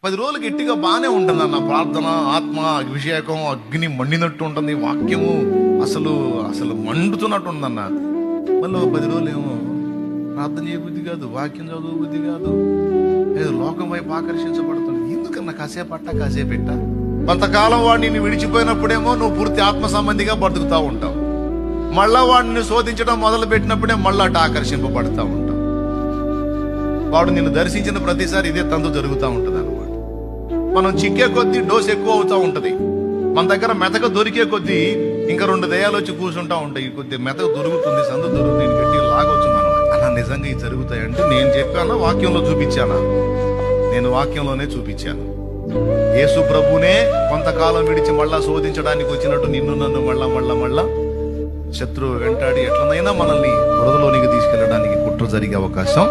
10 రోజులు గట్టిగా బాగానే ఉంటుంది అన్న ప్రార్థన, ఆత్మ అభిషేకం, అగ్ని మండినట్టు ఉంటుంది, వాక్యము అసలు అసలు మండుతున్నట్టు ఉందన్న. మళ్ళీ 10 రోజులు ఏమో ప్రార్థన చేయబుద్ధి కాదు, వాక్యం చదువు బుద్ధి కాదు, ఏదో లోకం వైపు ఆకర్షించబడుతుంది. ఎందుకన్నా కాసేపు పెట్ట కొంతకాలం వాడిని విడిచిపోయినప్పుడేమో నువ్వు పూర్తి ఆత్మ సంబంధిగా బతుకుతా ఉంటావు. మళ్ళా వాడిని శోధించడం మొదలు పెట్టినప్పుడే మళ్ళా అటు ఆకర్షింపబడతా ఉంటావు. వాడు నిన్ను దర్శించిన ప్రతిసారి ఇదే తంతు జరుగుతూ ఉంటుంది అన్నమాట. మనం చిక్కే కొద్దీ డోస్ ఎక్కువ అవుతూ ఉంటది. మన దగ్గర మెతక దొరికే కొద్దీ ఇంకా 2 దయ్యాలు వచ్చి కూర్చుంటా ఉంటాయి. కొద్ది మెతక దొరుకుతుంది, సందు దొరుకుతుంది, గట్టిగా లాగొచ్చు మనం. అలా నిజంగా ఇవి జరుగుతాయంటే నేను చెప్పానా, వాక్యంలో చూపించానా? నేను వాక్యంలోనే చూపించాను. యేసు ప్రభునే కొంతకాలం విడిచి మళ్ళా శోధించడానికి వచ్చినట్టు నిన్ను నన్ను మళ్ళా శత్రువు వెంటాడి ఎట్లనైనా మనల్ని బురదలోనికి తీసుకెళ్ళడానికి కుట్ర జరిగే అవకాశం